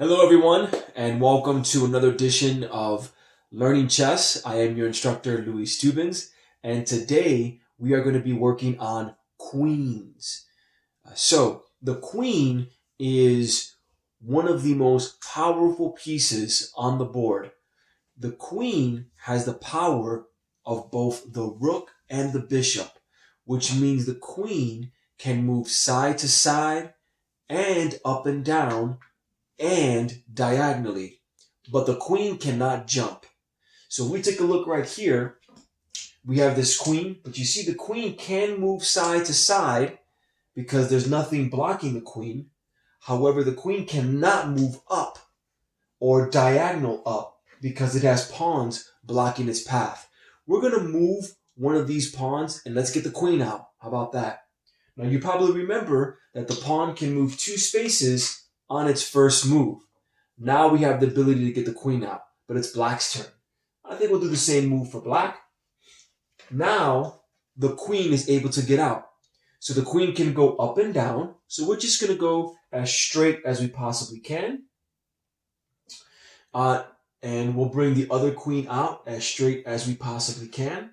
Hello, everyone, and welcome to another edition of Learning Chess. I am your instructor, Louis Stubens, and today we are going to be working on queens. So, the queen is one of the most powerful pieces on the board. The queen has the power of both the rook and the bishop, which means the queen can move side to side and up and down and diagonally, but the queen cannot jump. So if we take a look right here, we have this queen, but you see the queen can move side to side because there's nothing blocking the queen. However, the queen cannot move up or diagonal up because it has pawns blocking its path. We're going to move one of these pawns and let's get the queen out. How about that? Now you probably remember that the pawn can move two spaces on its first move. Now we have the ability to get the queen out, but it's black's turn. I think we'll do the same move for black. Now the queen is able to get out. So the queen can go up and down. So we're just going to go as straight as we possibly can. And we'll bring the other queen out as straight as we possibly can.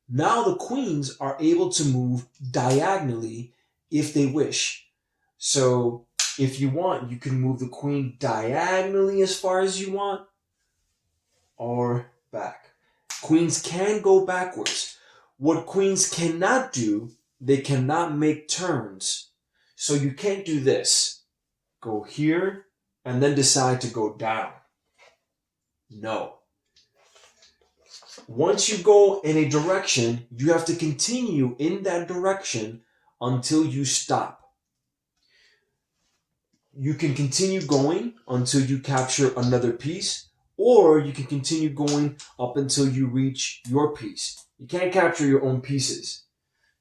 Now the queens are able to move diagonally if they wish. So if you want, you can move the queen diagonally as far as you want or back. Queens can go backwards. What queens cannot do, they cannot make turns. So you can't do this. Go here and then decide to go down. No. Once you go in a direction, you have to continue in that direction until you stop. You can continue going until you capture another piece, or you can continue going up until you reach your piece. You can't capture your own pieces.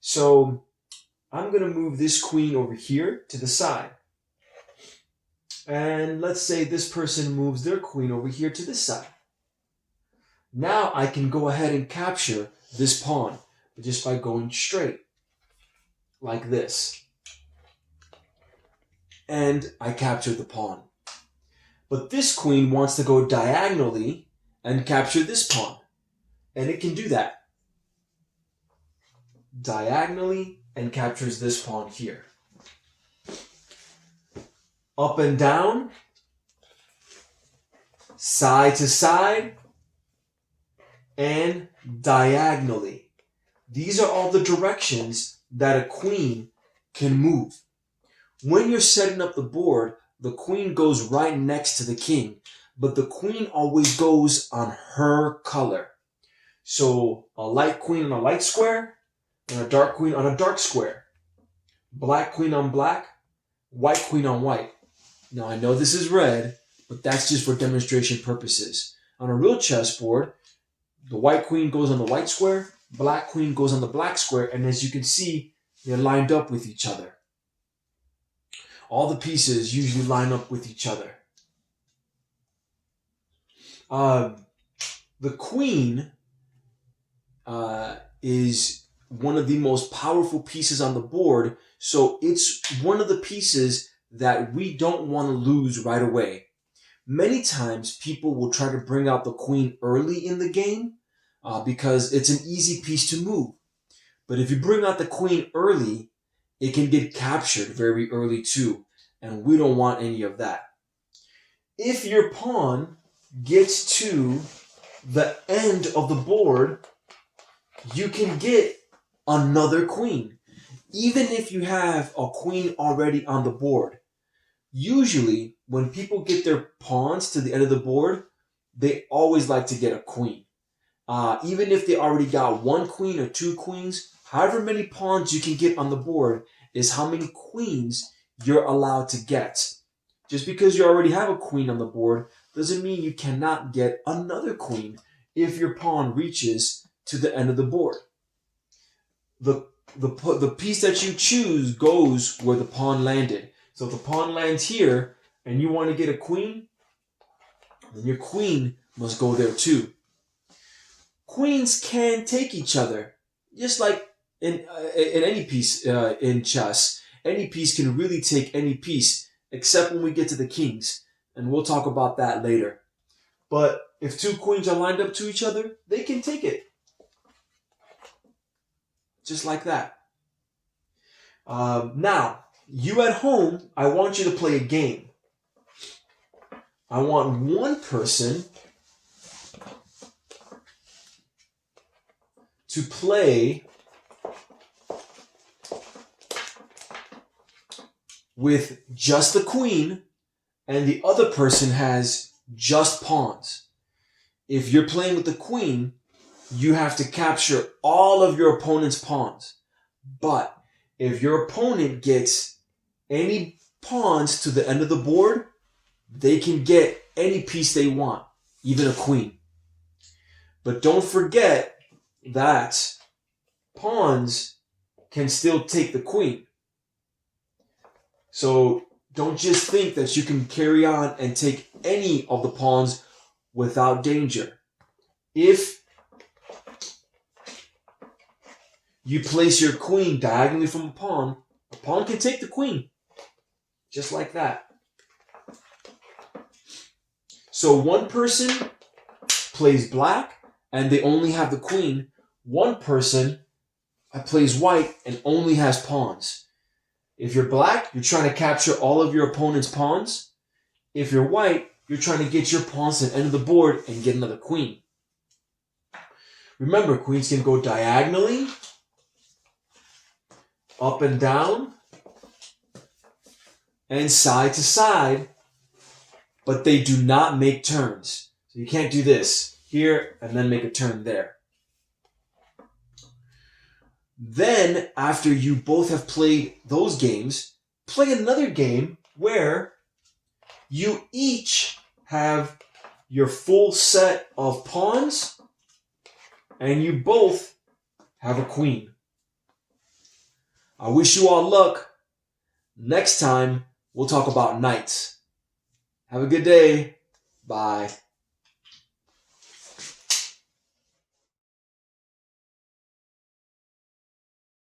So I'm going to move this queen over here to the side. And let's say this person moves their queen over here to this side. Now I can go ahead and capture this pawn just by going straight, like this. And I captured the pawn. But this queen wants to go diagonally and capture this pawn. And it can do that. Diagonally and captures this pawn here. Up and down, side to side, and diagonally. These are all the directions that a queen can move. When you're setting up the board, the queen goes right next to the king, but the queen always goes on her color. So a light queen on a light square, and a dark queen on a dark square. Black queen on black, white queen on white. Now I know this is red, but that's just for demonstration purposes. On a real chessboard, the white queen goes on the white square, black queen goes on the black square, and as you can see, they're lined up with each other. All the pieces usually line up with each other. The queen is one of the most powerful pieces on the board, so it's one of the pieces that we don't want to lose right away. Many times people will try to bring out the queen early in the game because it's an easy piece to move. But if you bring out the queen early, it can get captured very early too, and we don't want any of that. If your pawn gets to the end of the board, you can get another queen, even if you have a queen already on the board. Usually, when people get their pawns to the end of the board, they always like to get a queen. Even if they already got one queen or two queens, however many pawns you can get on the board is how many queens you're allowed to get. Just because you already have a queen on the board doesn't mean you cannot get another queen if your pawn reaches to the end of the board. The piece that you choose goes where the pawn landed. So if the pawn lands here and you want to get a queen, then your queen must go there too. Queens can take each other, just like in any piece in chess. Any piece can really take any piece. except when we get to the kings, and we'll talk about that later. But if two queens are lined up to each other, they can take it. Just like that. Now, you at home, I want you to play a game. I want one person to play with just the queen, and the other person has just pawns. If you're playing with the queen, you have to capture all of your opponent's pawns. But if your opponent gets any pawns to the end of the board, they can get any piece they want, even a queen. But don't forget that pawns can still take the queen. So don't just think that you can carry on and take any of the pawns without danger. If you place your queen diagonally from a pawn can take the queen. Just like that. So one person plays black and they only have the queen. One person plays white and only has pawns. If you're black, you're trying to capture all of your opponent's pawns. If you're white, you're trying to get your pawns to the end of the board and get another queen. Remember, queens can go diagonally, up and down, and side to side, but they do not make turns. So you can't do this here and then make a turn there. Then, after you both have played those games, play another game where you each have your full set of pawns and you both have a queen. I wish you all luck. Next time, we'll talk about knights. Have a good day. Bye.